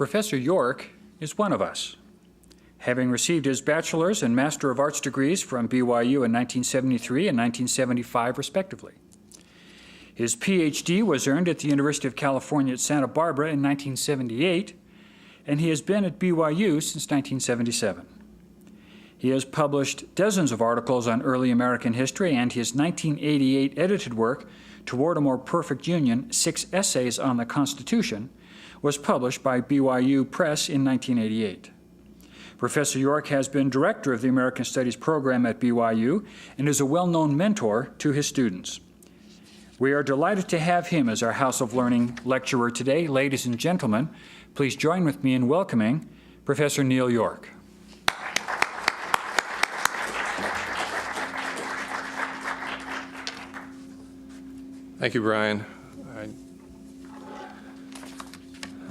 Professor York is one of us. Having received his bachelor's and Master of Arts degrees from BYU in 1973 and 1975, respectively. His PhD was earned at the University of California at Santa Barbara in 1978, and he has been at BYU since 1977. He has published dozens of articles on early American history, and his 1988 edited work, Toward a More Perfect Union, 6 Essays on the Constitution, was published by BYU Press in 1988. Professor York has been director of the American Studies program at BYU and is a well-known mentor to his students. We are delighted to have him as our House of Learning lecturer today. Ladies and gentlemen, please join with me in welcoming Professor Neil York. Thank you, Brian.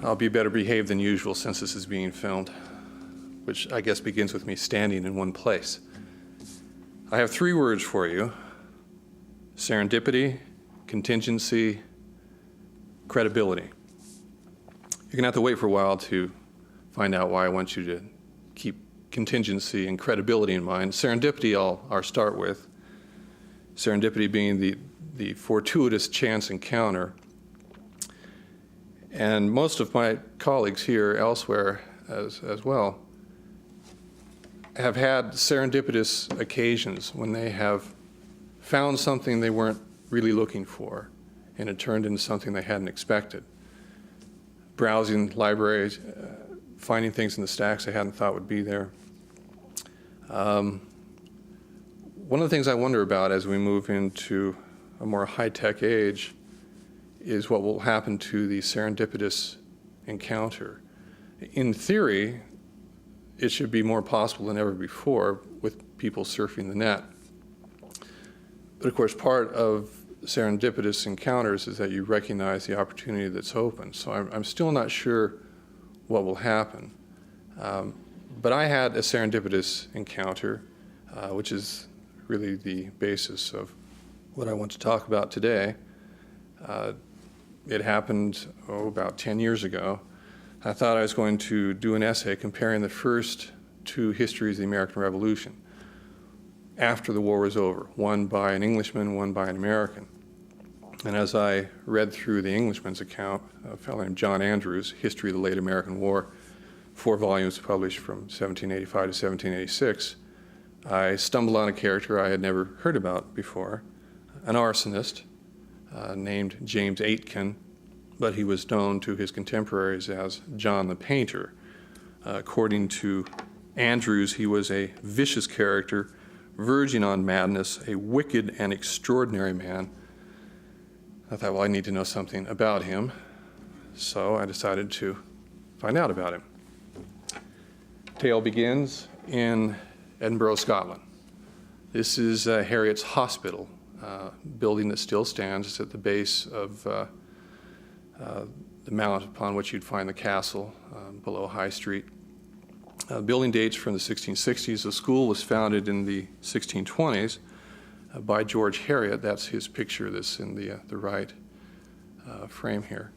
I'll be better behaved than usual since this is being filmed, which I guess begins with me standing in one place. I have 3 words for you: serendipity, contingency, credibility. You're going to have to wait for a while to find out why I want you to keep contingency and credibility in mind. Serendipity I'll start with. Serendipity being the fortuitous chance encounter. And most of my colleagues here elsewhere as well have had serendipitous occasions when they have found something they weren't really looking for, and it turned into something they hadn't expected. Browsing libraries, finding things in the stacks they hadn't thought would be there. One of the things I wonder about as we move into a more high-tech age is what will happen to the serendipitous encounter. In theory, it should be more possible than ever before with people surfing the net. But of course, part of serendipitous encounters is that you recognize the opportunity that's open. So I'm still not sure what will happen. But I had a serendipitous encounter, which is really the basis of what I want to talk about today. It happened, about 10 years ago. I thought I was going to do an essay comparing the first 2 histories of the American Revolution after the war was over, one by an Englishman, one by an American. And as I read through the Englishman's account, a fellow named John Andrews, History of the Late American War, 4 volumes published from 1785 to 1786, I stumbled on a character I had never heard about before, an arsonist, named James Aitken, but he was known to his contemporaries as John the Painter. According to Andrews, he was a vicious character, verging on madness, a wicked and extraordinary man. I thought, well, I need to know something about him, so I decided to find out about him. Tale begins in Edinburgh, Scotland. This is Harriet's Hospital, building that still stands. It's at the base of the mount upon which you'd find the castle below High Street. Building dates from the 1660s. The school was founded in the 1620s by George Heriot. That's his picture that's in the right frame here.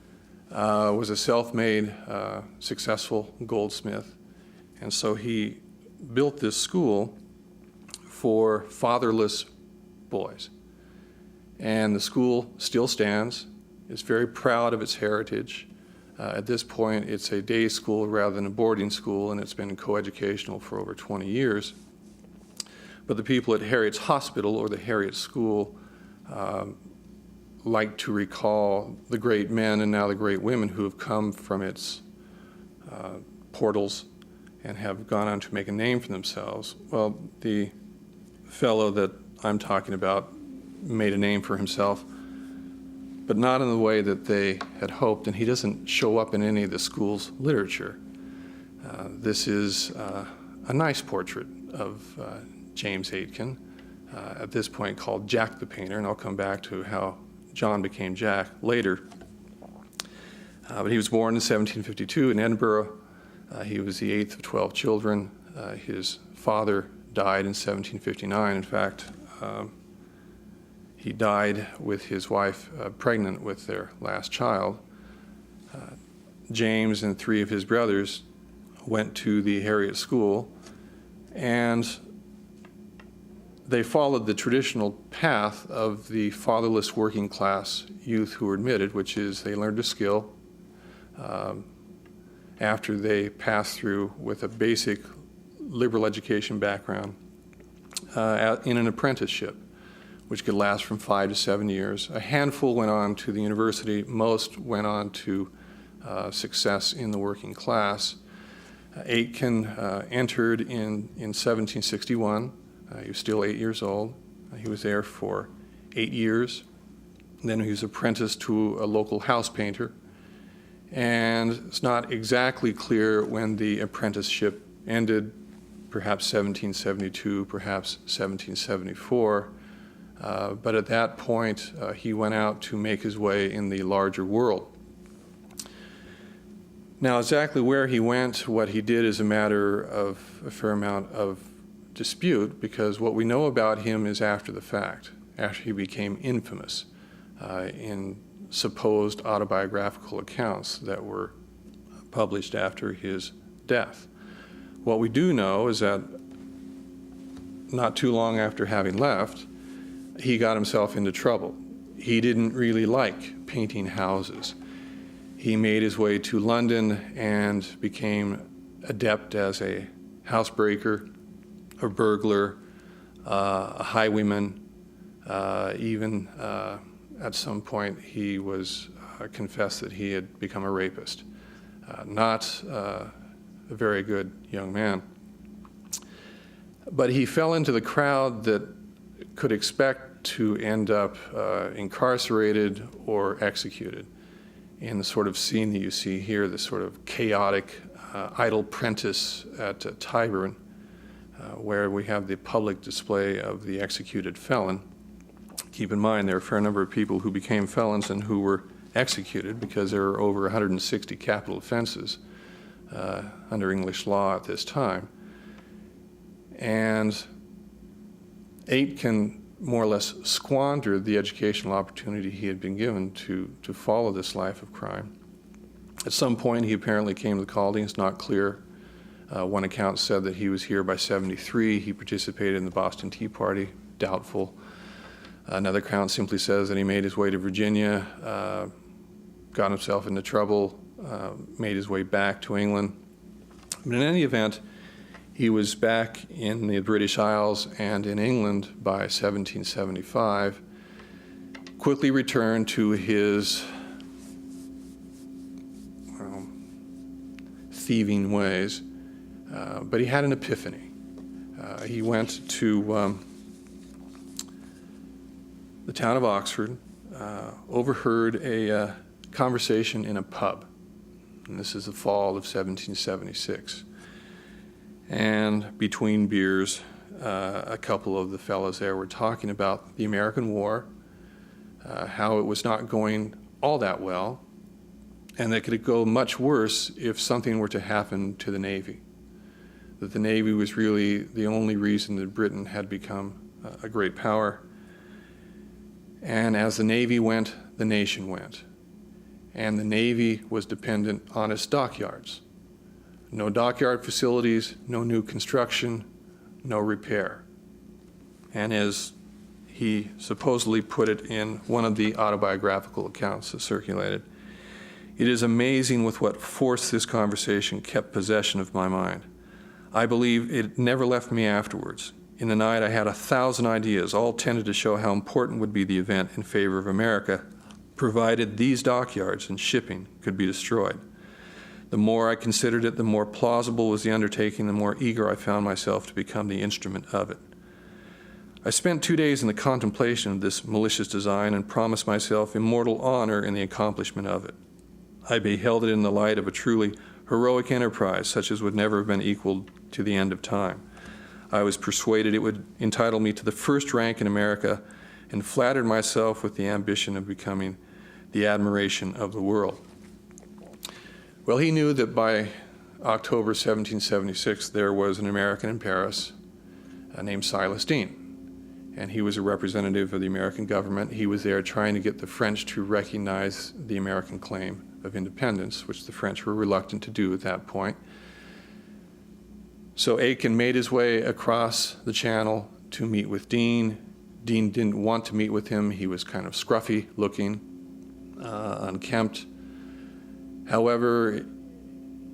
Was a self-made, successful goldsmith. And so he built this school for fatherless boys. And the school still stands. It's very proud of its heritage. At this point, it's a day school rather than a boarding school, and it's been coeducational for over 20 years. But the people at Harriet's Hospital, or the Harriet School, like to recall the great men and now the great women who have come from its portals and have gone on to make a name for themselves. Well, the fellow that I'm talking about made a name for himself, but not in the way that they had hoped, and he doesn't show up in any of the school's literature. This is a nice portrait of James Aitken, at this point called Jack the Painter, and I'll come back to how John became Jack later. But he was born in 1752 in Edinburgh. He was the 8th of 12 children. His father died in 1759. In fact, he died with his wife pregnant with their last child. James and 3 of his brothers went to the Harriet School, and they followed the traditional path of the fatherless working class youth who were admitted, which is they learned a skill after they passed through with a basic liberal education background in an apprenticeship, which could last from 5 to 7 years. A handful went on to the university. Most went on to success in the working class. Aitken entered in 1761. He was still 8 years old. He was there for 8 years. Then he was apprenticed to a local house painter. And it's not exactly clear when the apprenticeship ended, perhaps 1772, perhaps 1774. But at that point, he went out to make his way in the larger world. Now, exactly where he went, what he did, is a matter of a fair amount of dispute, because what we know about him is after the fact, after he became infamous in supposed autobiographical accounts that were published after his death. What we do know is that not too long after having left, he got himself into trouble. He didn't really like painting houses. He made his way to London and became adept as a housebreaker, a burglar, a highwayman. Even at some point he was confessed that he had become a rapist. Not a very good young man. But he fell into the crowd that could expect to end up incarcerated or executed in the sort of scene that you see here, this sort of chaotic idle prentice at Tyburn, where we have the public display of the executed felon. Keep in mind, there are a fair number of people who became felons and who were executed, because there are over 160 capital offenses under English law at this time. And Aitken more or less squandered the educational opportunity he had been given to follow this life of crime. At some point, he apparently came to the colony. It's not clear. One account said that he was here by 73. He participated in the Boston Tea Party. Doubtful. Another account simply says that he made his way to Virginia, got himself into trouble, made his way back to England. But in any event, he was back in the British Isles and in England by 1775, quickly returned to his thieving ways, but he had an epiphany. He went to the town of Oxford, overheard a conversation in a pub, and this is the fall of 1776. And between beers, a couple of the fellows there were talking about the American War, how it was not going all that well, and that it could go much worse if something were to happen to the Navy. That the Navy was really the only reason that Britain had become a great power. And as the Navy went, the nation went. And the Navy was dependent on its dockyards. No dockyard facilities, no new construction, no repair. And as he supposedly put it in one of the autobiographical accounts that circulated, it is amazing with what force this conversation kept possession of my mind. I believe it never left me afterwards. In the night, I had 1,000 ideas, all tended to show how important would be the event in favor of America, provided these dockyards and shipping could be destroyed. The more I considered it, the more plausible was the undertaking, the more eager I found myself to become the instrument of it. I spent 2 days in the contemplation of this malicious design and promised myself immortal honor in the accomplishment of it. I beheld it in the light of a truly heroic enterprise, such as would never have been equaled to the end of time. I was persuaded it would entitle me to the first rank in America, and flattered myself with the ambition of becoming the admiration of the world. Well, he knew that by October 1776, there was an American in Paris named Silas Deane, and he was a representative of the American government. He was there trying to get the French to recognize the American claim of Independence, which the French were reluctant to do at that point. So Aitken made his way across the channel to meet with Dean. Dean didn't want to meet with him. He was kind of scruffy looking, unkempt. However,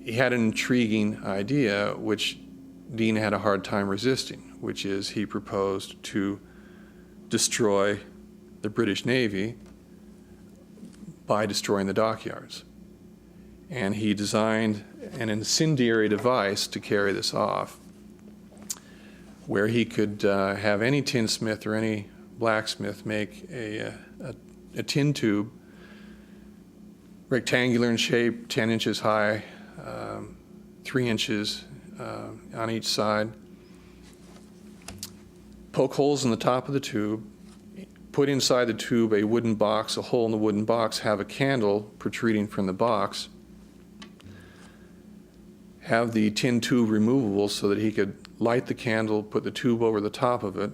he had an intriguing idea, which Dean had a hard time resisting, which is he proposed to destroy the British Navy by destroying the dockyards. And he designed an incendiary device to carry this off, where he could have any tinsmith or any blacksmith make a tin tube, rectangular in shape, 10 inches high, 3 inches on each side, poke holes in the top of the tube, put inside the tube a wooden box, a hole in the wooden box, have a candle protruding from the box, have the tin tube removable so that he could light the candle, put the tube over the top of it,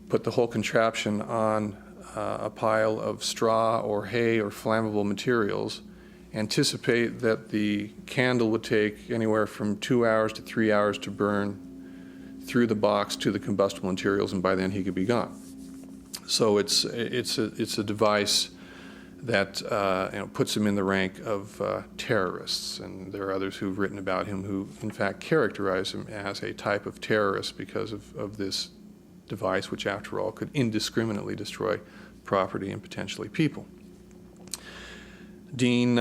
put the whole contraption on a pile of straw or hay or flammable materials, anticipate that the candle would take anywhere from 2 hours to 3 hours to burn through the box to the combustible materials, and by then he could be gone. So it's a device that puts him in the rank of terrorists, and there are others who've written about him who in fact characterize him as a type of terrorist because of this device, which after all could indiscriminately destroy property and potentially people. Dean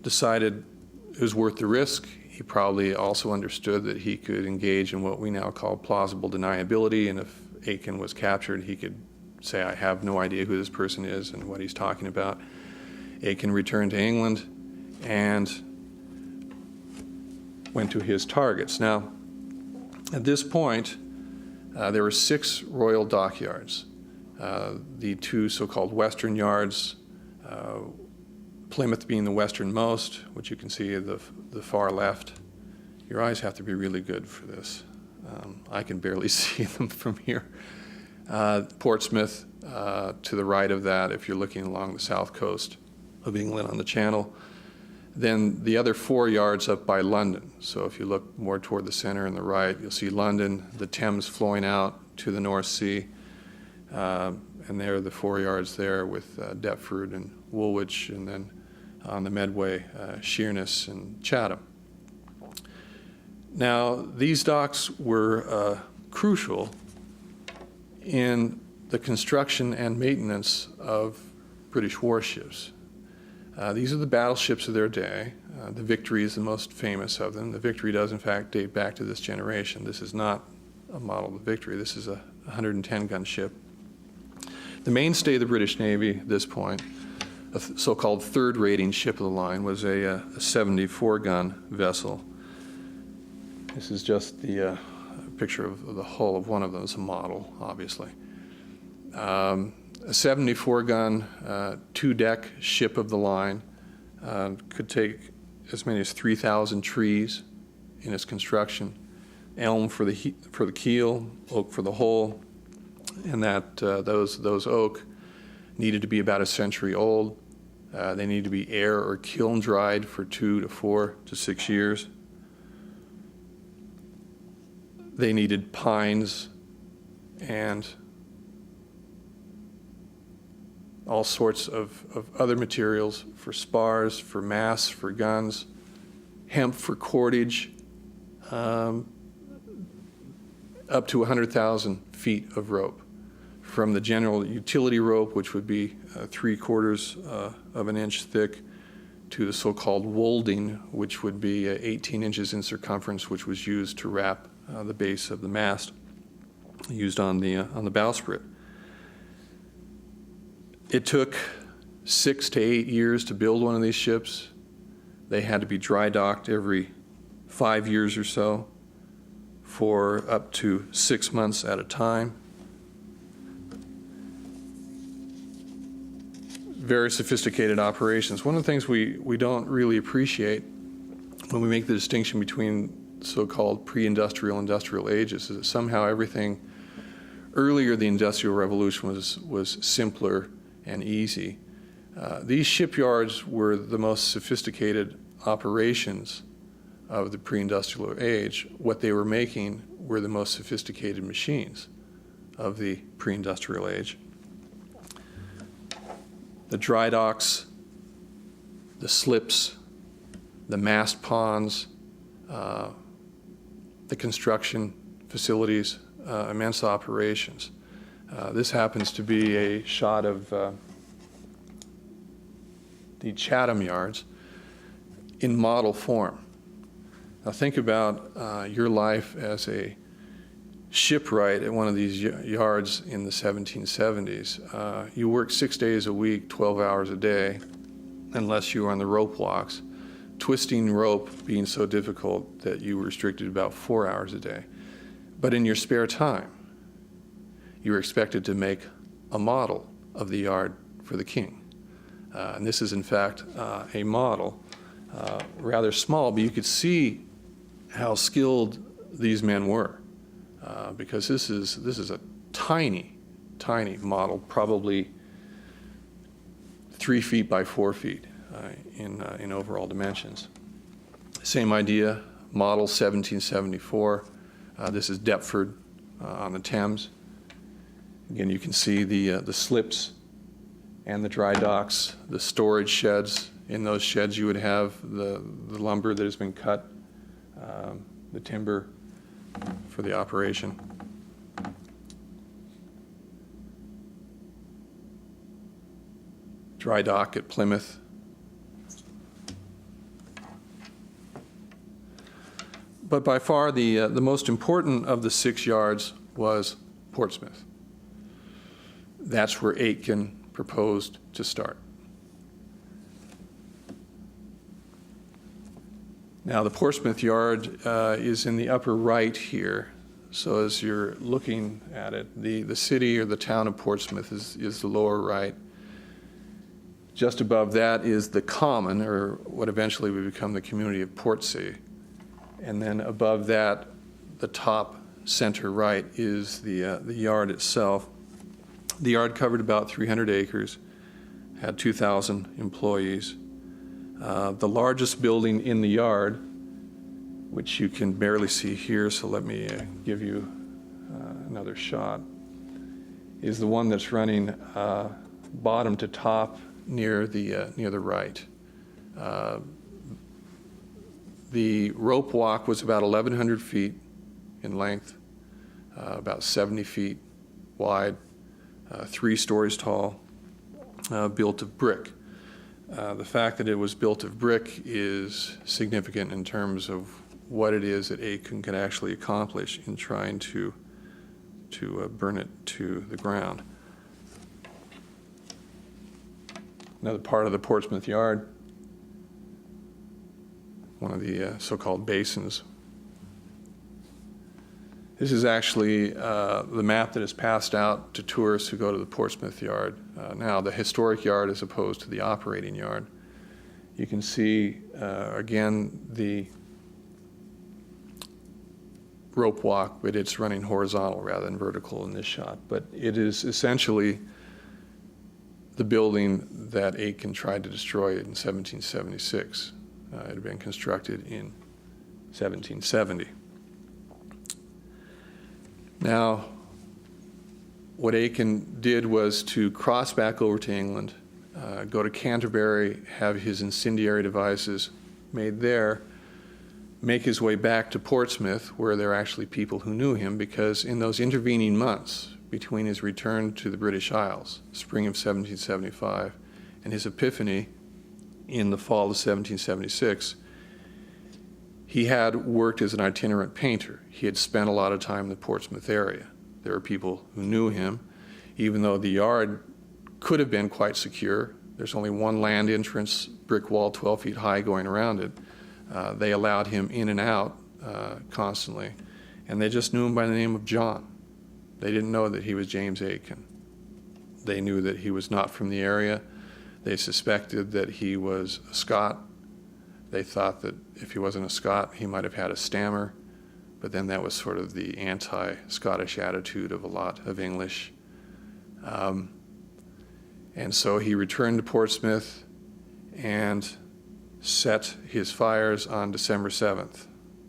decided it was worth the risk. He probably also understood that he could engage in what we now call plausible deniability, and if Aitken was captured, he could say, I have no idea who this person is and what he's talking about. Aitken returned to England and went to his targets. Now, at this point, there were 6 royal dockyards. The 2 so-called western yards, Plymouth being the westernmost, which you can see at the far left. Your eyes have to be really good for this. I can barely see them from here. Portsmouth to the right of that, if you're looking along the south coast of England on the Channel. Then the other 4 yards up by London. So if you look more toward the center and the right, you'll see London, the Thames flowing out to the North Sea. And there are the 4 yards there with Deptford and Woolwich, and then on the Medway, Sheerness and Chatham. Now, these docks were crucial in the construction and maintenance of British warships. These are the battleships of their day. The Victory is the most famous of them. The Victory does, in fact, date back to this generation. This is not a model of the Victory. This is a 110-gun ship. The mainstay of the British Navy at this point, a so-called third-rating ship of the line, was a 74-gun vessel. This is just the picture of the hull of one of them. It's a model, obviously. A 74-gun, 2-deck ship of the line could take as many as 3,000 trees in its construction. Elm for the keel, oak for the hull, and that those oak needed to be about a century old. They needed to be air or kiln dried for 2 to 4 to 6 years. They needed pines and all sorts of other materials for spars, for masts, for guns, hemp for cordage, up to 100,000 feet of rope. From the general utility rope, which would be 3/4 of an inch thick, to the so-called wolding, which would be 18 inches in circumference, which was used to wrap the base of the mast, used on the bowsprit. It took 6 to 8 years to build one of these ships. They had to be dry docked every 5 years or so for up to 6 months at a time. Very sophisticated operations. One of the things we don't really appreciate when we make the distinction between so-called pre-industrial and industrial ages is that somehow everything earlier the Industrial Revolution was simpler and easy. These shipyards were the most sophisticated operations of the pre-industrial age. What they were making were the most sophisticated machines of the pre-industrial age. The dry docks, the slips, the mast ponds, the construction facilities, immense operations. This happens to be a shot of the Chatham yards in model form. Now think about your life as a shipwright at one of these yards in the 1770s. You worked 6 days a week, 12 hours a day, unless you were on the rope walks, twisting rope being so difficult that you were restricted to about 4 hours a day. But in your spare time, you were expected to make a model of the yard for the king. And this is, in fact, a model, rather small, but you could see how skilled these men were, because this is a tiny, tiny model, probably 3 feet by 4 feet in overall dimensions. Same idea, model 1774. This is Deptford on the Thames. Again, you can see the slips and the dry docks, the storage sheds. In those sheds you would have the lumber that has been cut, the timber for the operation. Dry dock at Plymouth. But by far the most important of the 6 yards was Portsmouth. That's where Aitken proposed to start. Now the Portsmouth Yard is in the upper right here. So as you're looking at it, the city or the town of Portsmouth is the lower right. Just above that is the common, or what eventually would become the community of Portsea. And then above that, the top center right is the yard itself. The yard covered about 300 acres, had 2,000 employees. The largest building in the yard, which you can barely see here, so let me give you another shot, is the one that's running bottom to top near the right. The rope walk was about 1,100 feet in length, about 70 feet wide, 3 stories tall, built of brick. The fact that it was built of brick is significant in terms of what it is that Aitken could actually accomplish in trying to burn it to the ground. Another part of the Portsmouth Yard, one of the so-called basins. This is actually the map that is passed out to tourists who go to the Portsmouth Yard. Now, the historic yard as opposed to the operating yard. You can see, again, the rope walk, but it's running horizontal rather than vertical in this shot. But it is essentially the building that Aitken tried to destroy in 1776. It had been constructed in 1770. Now, what Aitken did was to cross back over to England, go to Canterbury, have his incendiary devices made there, make his way back to Portsmouth, where there are actually people who knew him, because in those intervening months between his return to the British Isles, spring of 1775, and his epiphany in the fall of 1776, he had worked as an itinerant painter. He had spent a lot of time in the Portsmouth area. There were people who knew him, even though the yard could have been quite secure. There's only one land entrance, brick wall 12 feet high going around it. They allowed him in and out constantly, and they just knew him by the name of John. They didn't know that he was James Aitken. They knew that he was not from the area. They suspected that he was a Scot. They thought that if he wasn't a Scot, he might have had a stammer, but then that was sort of the anti-Scottish attitude of a lot of English. And so he returned to Portsmouth and set his fires on December 7th,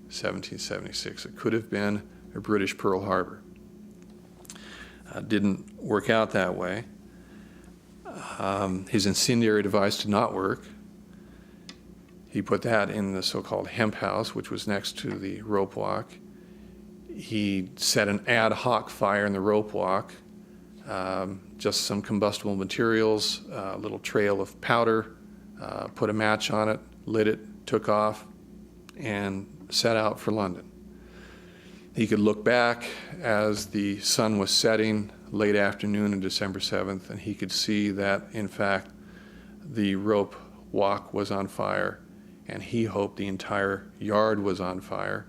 1776. It could have been a British Pearl Harbor. Didn't work out that way. His incendiary device did not work. He put that in the so-called hemp house, which was next to the rope walk. He set an ad hoc fire in the rope walk, just some combustible materials, a little trail of powder, put a match on it, lit it, took off, and set out for London. He could look back as the sun was setting late afternoon on December 7th, and he could see that, in fact, the rope walk was on fire, and he hoped the entire yard was on fire,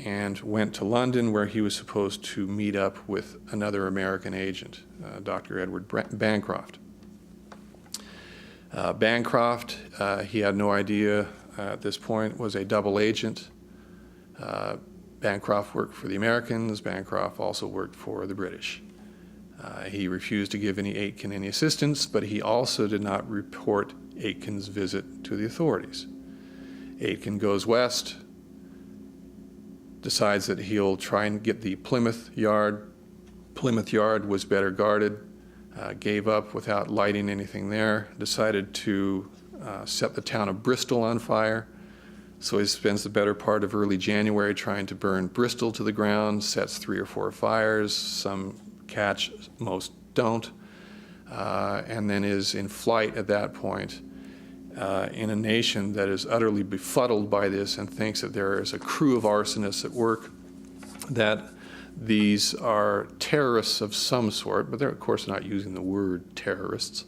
and went to London, where he was supposed to meet up with another American agent, Dr. Edward Bancroft. Bancroft, he had no idea at this point, was a double agent. Bancroft worked for the Americans. Bancroft also worked for the British. He refused to give any Aitken any assistance, but he also did not report Aitken's visit to the authorities. Aitken goes west, decides that he'll try and get the Plymouth Yard. Plymouth Yard was better guarded, gave up without lighting anything there, decided to set the town of Bristol on fire. So he spends the better part of early January trying to burn Bristol to the ground, sets 3 or 4 fires, some catch, most don't, and then is in flight at that point in a nation that is utterly befuddled by this and thinks that there is a crew of arsonists at work, that these are terrorists of some sort, but they're of course not using the word terrorists.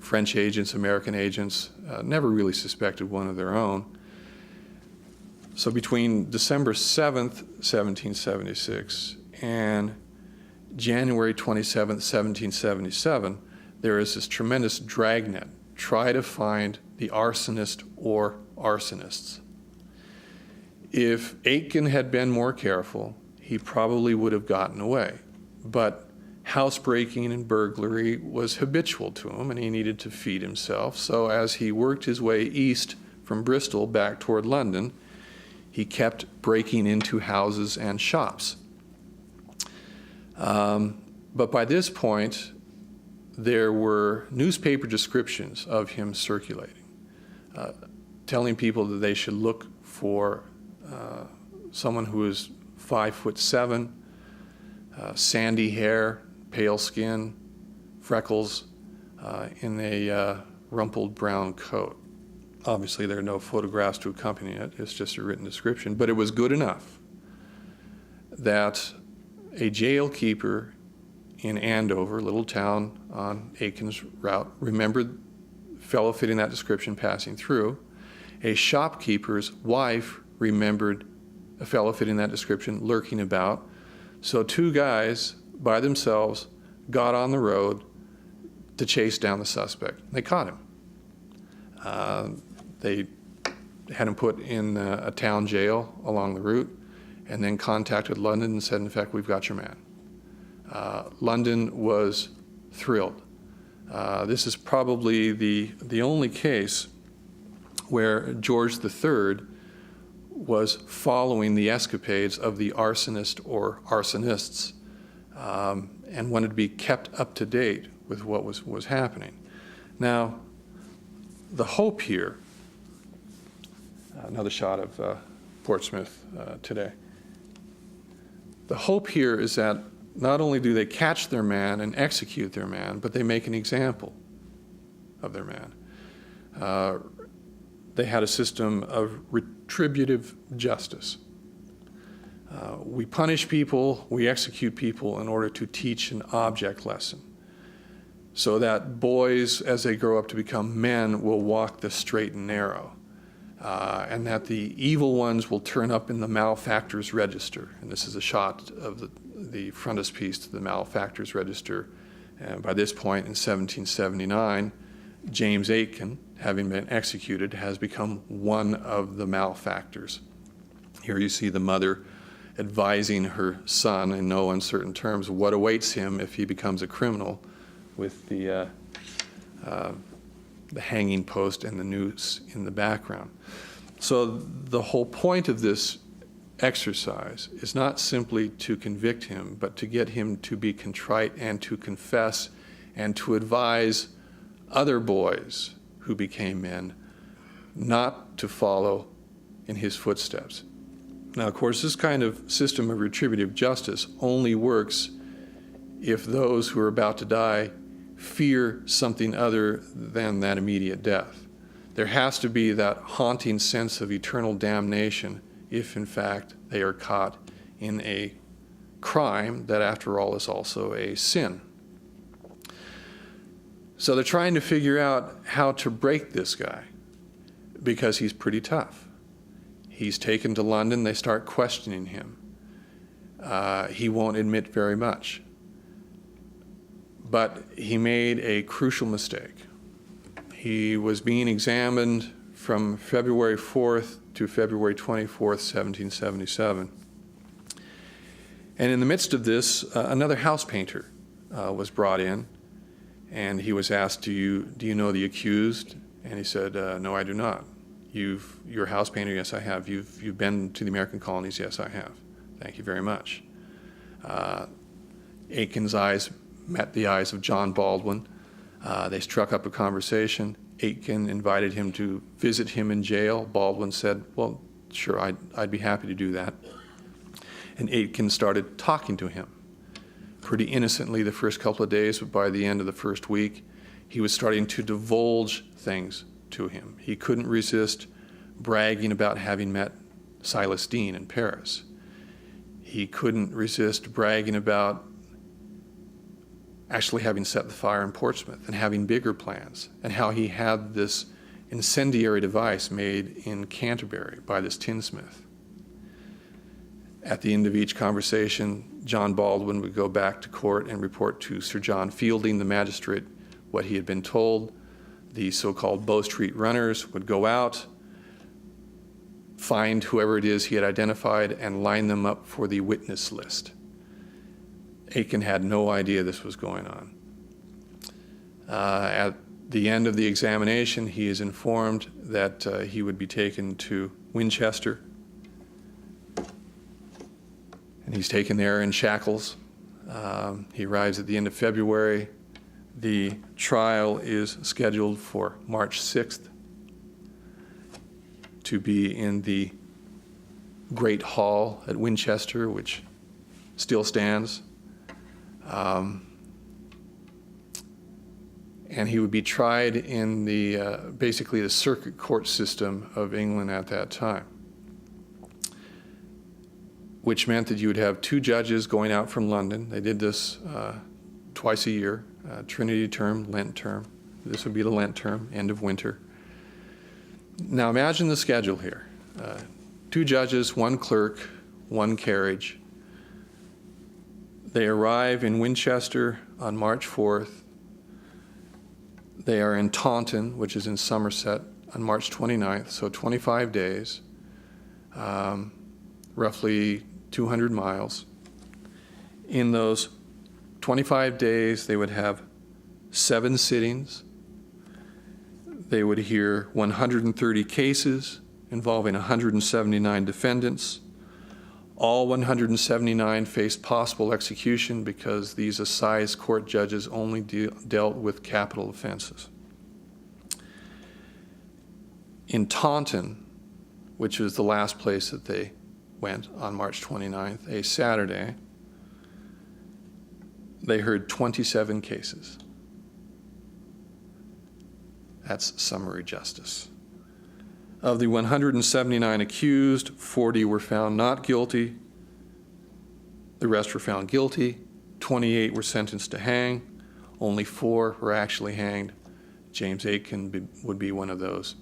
French agents, American agents, never really suspected one of their own. So between December 7th, 1776, and January 27th, 1777, there is this tremendous dragnet. Try to find the arsonist or arsonists. If Aitken had been more careful, he probably would have gotten away. But housebreaking and burglary was habitual to him, and he needed to feed himself. So as he worked his way east from Bristol back toward London, he kept breaking into houses and shops. But by this point, there were newspaper descriptions of him circulating, telling people that they should look for someone who is 5'7", sandy hair, pale skin, freckles, in a rumpled brown coat. Obviously, there are no photographs to accompany it. It's just a written description. But it was good enough that a jail keeper in Andover, a little town on Aitken's route, remembered a fellow fitting that description passing through. A shopkeeper's wife remembered a fellow fitting that description lurking about. So 2 guys by themselves got on the road to chase down the suspect. They caught him. They had him put in a town jail along the route, and then contacted London and said, in fact, we've got your man. London was thrilled. This is probably the only case where George III was following the escapades of the arsonist or arsonists and wanted to be kept up to date with what was happening. Now, the hope here, another shot of Portsmouth today. The hope here is that not only do they catch their man and execute their man, but they make an example of their man. They had a system of retributive justice. We punish people, we execute people in order to teach an object lesson, so that boys, as they grow up to become men, will walk the straight and narrow, and that the evil ones will turn up in the malefactors register. And this is a shot of the frontispiece to the malefactors register. And by this point in 1779, James Aitken, having been executed, has become one of the malefactors. Here you see the mother advising her son in no uncertain terms what awaits him if he becomes a criminal, with the hanging post and the noose in the background. So the whole point of this exercise is not simply to convict him, but to get him to be contrite and to confess and to advise other boys who became men not to follow in his footsteps. Now, of course, this kind of system of retributive justice only works if those who are about to die fear something other than that immediate death. There has to be that haunting sense of eternal damnation if, in fact, they are caught in a crime that, after all, is also a sin. So they're trying to figure out how to break this guy because he's pretty tough. He's taken to London. They start questioning him. He won't admit very much. But he made a crucial mistake. He was being examined from February 4th to February 24th, 1777. And in the midst of this, another house painter was brought in, and he was asked, do you know the accused? And he said, no, I do not. You're a house painter? Yes, I have. You've been to the American colonies? Yes, I have. Thank you very much. Aitken's eyes met the eyes of John Baldwin. They struck up a conversation. Aitken invited him to visit him in jail. Baldwin said, well, sure, I'd be happy to do that. And Aitken started talking to him pretty innocently the first couple of days, but by the end of the first week, he was starting to divulge things to him. He couldn't resist bragging about having met Silas Deane in Paris. He couldn't resist bragging about actually having set the fire in Portsmouth and having bigger plans, and how he had this incendiary device made in Canterbury by this tinsmith. At the end of each conversation, John Baldwin would go back to court and report to Sir John Fielding, the magistrate, what he had been told. The so-called Bow Street runners would go out, find whoever it is he had identified, and line them up for the witness list. Aitken had no idea this was going on. At the end of the examination, he is informed that he would be taken to Winchester, and he's taken there in shackles. He arrives at the end of February. The trial is scheduled for March 6th to be in the Great Hall at Winchester, which still stands. And he would be tried in the basically the circuit court system of England at that time, which meant that you would have two judges going out from London. They did this twice a year, Trinity term, Lent term. This would be the Lent term, end of winter. Now imagine the schedule here. Two judges, one clerk, one carriage. They arrive in Winchester on March 4th. They are in Taunton, which is in Somerset, on March 29th, so 25 days, roughly 200 miles. In those 25 days, they would have 7 sittings. They would hear 130 cases involving 179 defendants. All 179 faced possible execution because these assize court judges only dealt with capital offenses. In Taunton, which was the last place that they went on March 29th, a Saturday, they heard 27 cases. That's summary justice. Of the 179 accused, 40 were found not guilty. The rest were found guilty. 28 were sentenced to hang. Only 4 were actually hanged. James Aitken would be one of those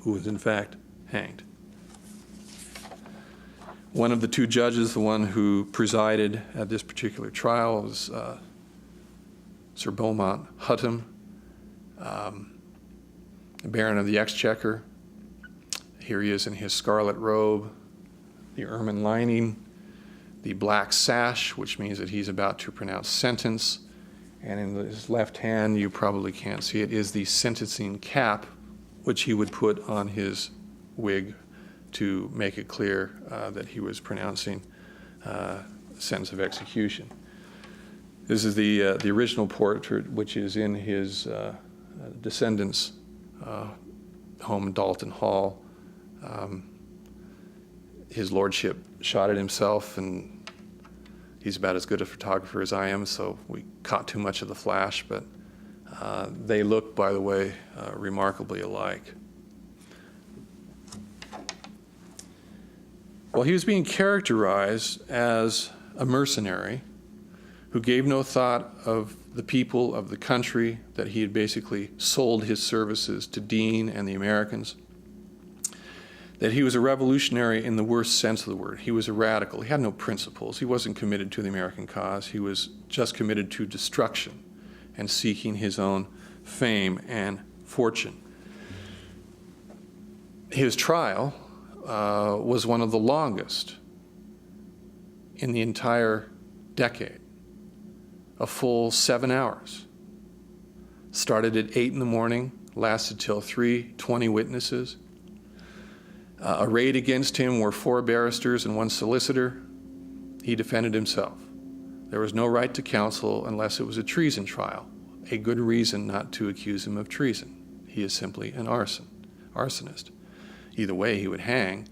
who was in fact hanged. One of the two judges, the one who presided at this particular trial, was Sir Beaumont Hutton, Baron of the Exchequer. Here he is in his scarlet robe, the ermine lining, the black sash, which means that he's about to pronounce sentence, And in his left hand, you probably can't see it, is the sentencing cap, which he would put on his wig to make it clear that he was pronouncing sentence of execution. This is the original portrait, which is in his descendants' home in Dalton Hall. His lordship shot it himself, and he's about as good a photographer as I am, so we caught too much of the flash, but they look, by the way, remarkably alike. Well, he was being characterized as a mercenary who gave no thought of the people of the country, that he had basically sold his services to Dean and the Americans, that he was a revolutionary in the worst sense of the word. He was a radical. He had no principles. He wasn't committed to the American cause. He was just committed to destruction and seeking his own fame and fortune. His trial was one of the longest in the entire decade, a full 7 hours. Started at 8 in the morning, lasted till 3, 20 witnesses. Arrayed against him were 4 barristers and 1 solicitor. He defended himself. There was no right to counsel unless it was a treason trial, a good reason not to accuse him of treason. He is simply an arsonist. Either way, he would hang.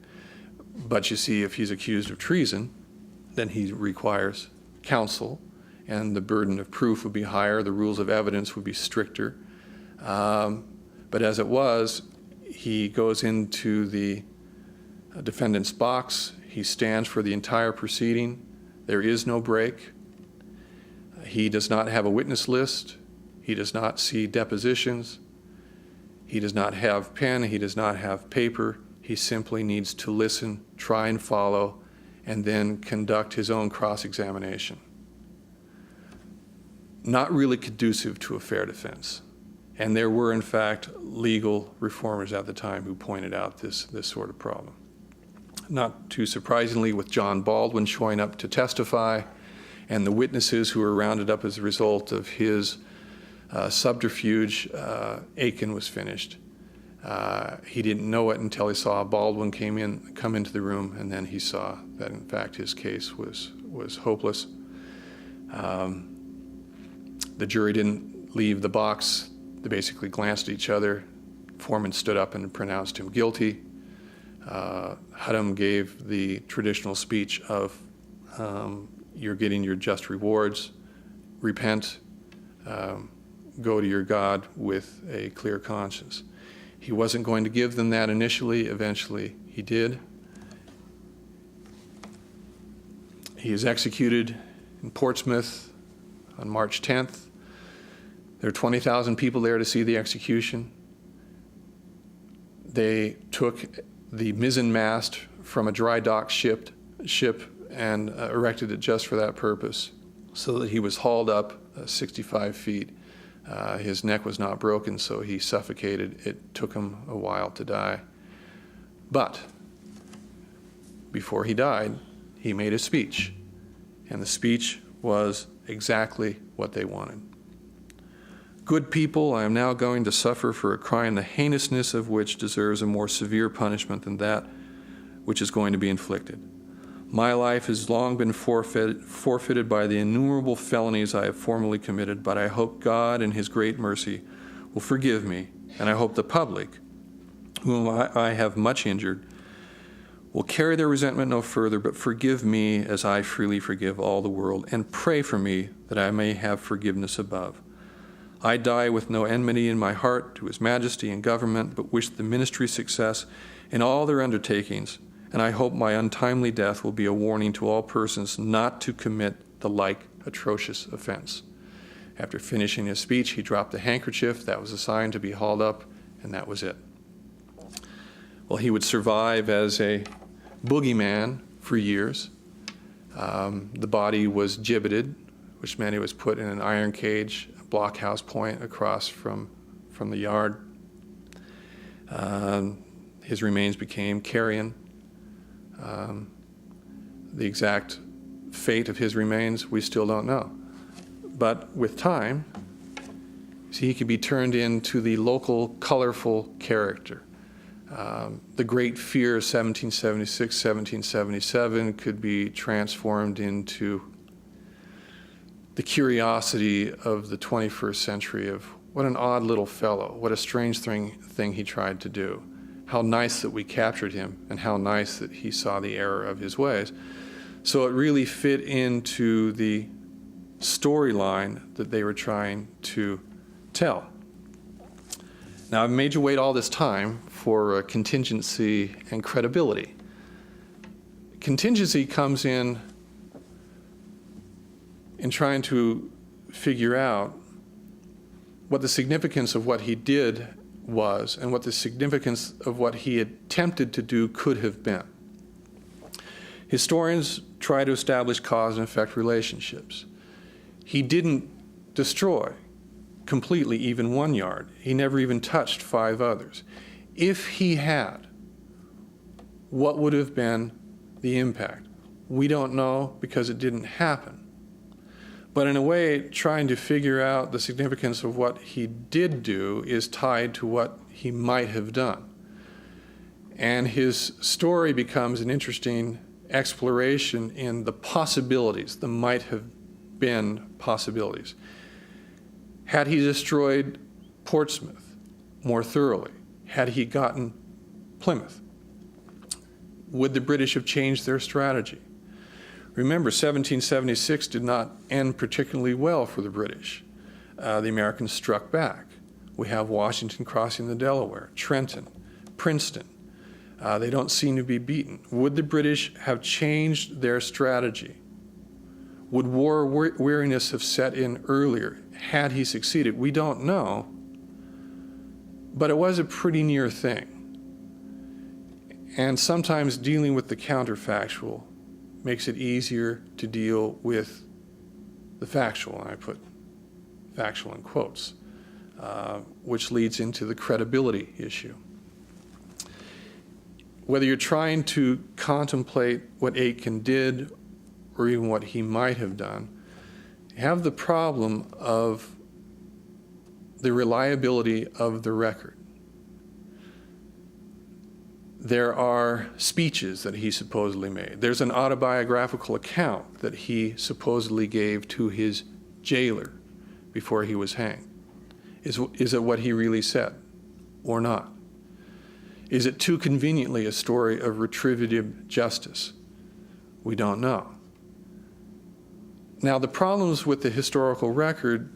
But you see, if he's accused of treason, then he requires counsel, and the burden of proof would be higher, the rules of evidence would be stricter. But as it was, he goes into the defendant's box. He stands for the entire proceeding. There is no break. He does not have a witness list. He does not see depositions. He does not have pen. He does not have paper. He simply needs to listen, try and follow, and then conduct his own cross-examination. Not really conducive to a fair defense. And there were, in fact, legal reformers at the time who pointed out this sort of problem. Not too surprisingly, with John Baldwin showing up to testify, and the witnesses who were rounded up as a result of his subterfuge, Aitken was finished. He didn't know it until he saw Baldwin come into the room, and then he saw that, in fact, his case was hopeless. The jury didn't leave the box. They basically glanced at each other. Foreman stood up and pronounced him guilty. Huddam gave the traditional speech of, you're getting your just rewards, repent, go to your God with a clear conscience. He wasn't going to give them that initially. Eventually, he did. He is executed in Portsmouth on March 10th. There are 20,000 people there to see the execution. They took the mizzen mast from a dry dock ship and erected it just for that purpose, so that he was hauled up 65 feet. His neck was not broken, so he suffocated. It took him a while to die. But before he died, he made a speech, and the speech was exactly what they wanted. Good people, I am now going to suffer for a crime the heinousness of which deserves a more severe punishment than that which is going to be inflicted. My life has long been forfeited by the innumerable felonies I have formerly committed, but I hope God in his great mercy will forgive me, and I hope the public, whom I have much injured, will carry their resentment no further, but forgive me as I freely forgive all the world, and pray for me that I may have forgiveness above. I die with no enmity in my heart to his majesty and government, but wish the ministry success in all their undertakings, and I hope my untimely death will be a warning to all persons not to commit the like atrocious offense. After finishing his speech, he dropped the handkerchief. That was a sign to be hauled up, and that was it. Well, he would survive as a boogeyman for years. The body was gibbeted, which meant he was put in an iron cage, a blockhouse point across from the yard. His remains became carrion. The exact fate of his remains we still don't know. But with time, see, he could be turned into the local, colorful character. The Great Fear of 1776, 1777 could be transformed into the curiosity of the 21st century of what an odd little fellow, what a strange thing he tried to do. How nice that we captured him, and how nice that he saw the error of his ways. So it really fit into the storyline that they were trying to tell. Now, I've made you wait all this time for contingency and credibility. Contingency comes in trying to figure out what the significance of what he did was and what the significance of what he attempted to do could have been. Historians try to establish cause and effect relationships. He didn't destroy completely even one yard. He never even touched 5 others. If he had, what would have been the impact? We don't know because it didn't happen. But in a way, trying to figure out the significance of what he did do is tied to what he might have done. And his story becomes an interesting exploration in the possibilities, the might have been possibilities. Had he destroyed Portsmouth more thoroughly? Had he gotten Plymouth? Would the British have changed their strategy? Remember, 1776 did not end particularly well for the British. The Americans struck back. We have Washington crossing the Delaware, Trenton, Princeton. They don't seem to be beaten. Would the British have changed their strategy? Would war weariness have set in earlier had he succeeded? We don't know, but it was a pretty near thing. And sometimes dealing with the counterfactual makes it easier to deal with the factual, and I put factual in quotes, which leads into the credibility issue. Whether you're trying to contemplate what Aitken did or even what he might have done, you have the problem of the reliability of the record. There are speeches that he supposedly made. There's an autobiographical account that he supposedly gave to his jailer before he was hanged. Is it what he really said or not? Is it too conveniently a story of retributive justice? We don't know. Now, the problems with the historical record,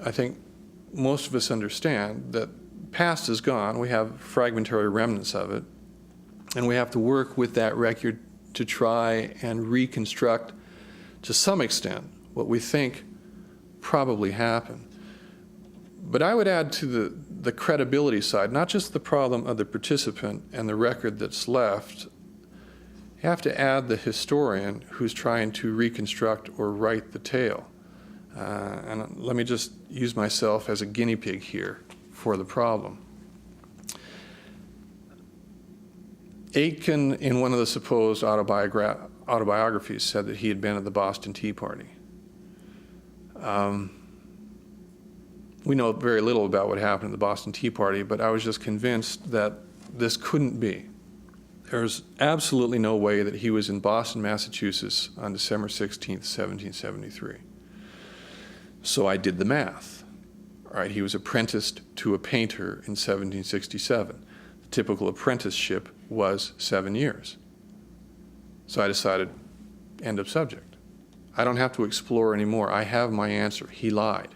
I think most of us understand that past is gone. We have fragmentary remnants of it. And we have to work with that record to try and reconstruct, to some extent, what we think probably happened. But I would add to the credibility side, not just the problem of the participant and the record that's left. You have to add the historian who's trying to reconstruct or write the tale. And let me just use myself as a guinea pig here for the problem. Aitken, in one of the supposed autobiographies, said that he had been at the Boston Tea Party. We know very little about what happened at the Boston Tea Party, but I was just convinced that this couldn't be. There's absolutely no way that he was in Boston, Massachusetts on December 16th, 1773. So I did the math. All right, he was apprenticed to a painter in 1767. The typical apprenticeship was 7 years. So I decided, end of subject. I don't have to explore anymore. I have my answer. He lied.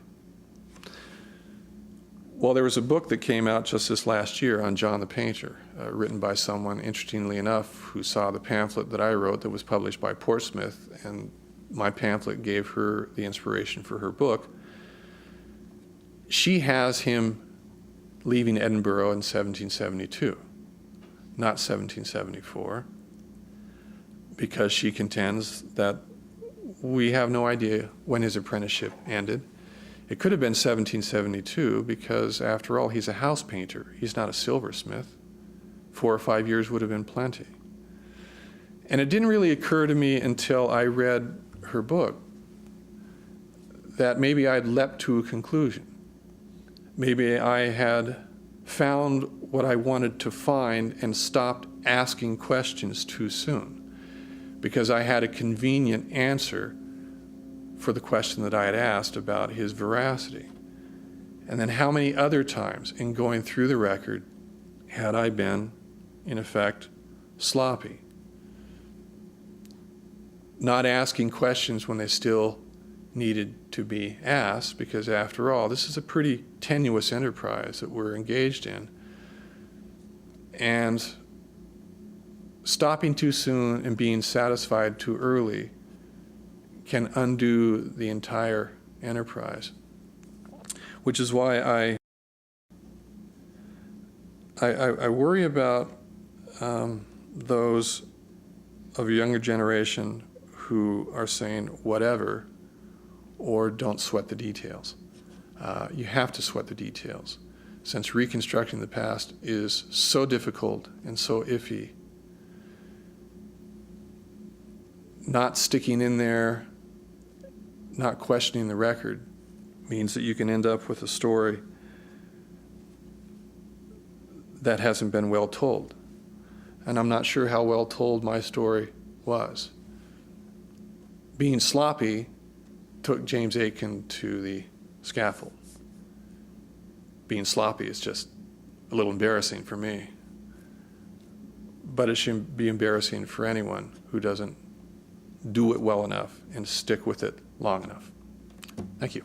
Well, there was a book that came out just this last year on John the Painter, written by someone, interestingly enough, who saw the pamphlet that I wrote that was published by Portsmouth, and my pamphlet gave her the inspiration for her book. She has him leaving Edinburgh in 1772, not 1774, because she contends that we have no idea when his apprenticeship ended. It could have been 1772 because, after all, he's a house painter. He's not a silversmith. 4 or 5 years would have been plenty. And it didn't really occur to me until I read her book that maybe I'd leapt to a conclusion. Maybe I had found what I wanted to find and stopped asking questions too soon because I had a convenient answer for the question that I had asked about his veracity. And then how many other times in going through the record had I been, in effect, sloppy? Not asking questions when they still needed to be asked, because after all, this is a pretty tenuous enterprise that we're engaged in. And stopping too soon and being satisfied too early can undo the entire enterprise. Which is why I worry about those of a younger generation who are saying whatever or don't sweat the details. You have to sweat the details, since reconstructing the past is so difficult and so iffy. Not sticking in there, not questioning the record, means that you can end up with a story that hasn't been well told. And I'm not sure how well told my story was. Being sloppy took James Aitken to the scaffold. Being sloppy is just a little embarrassing for me. But it shouldn't be embarrassing for anyone who doesn't do it well enough and stick with it long enough. Thank you.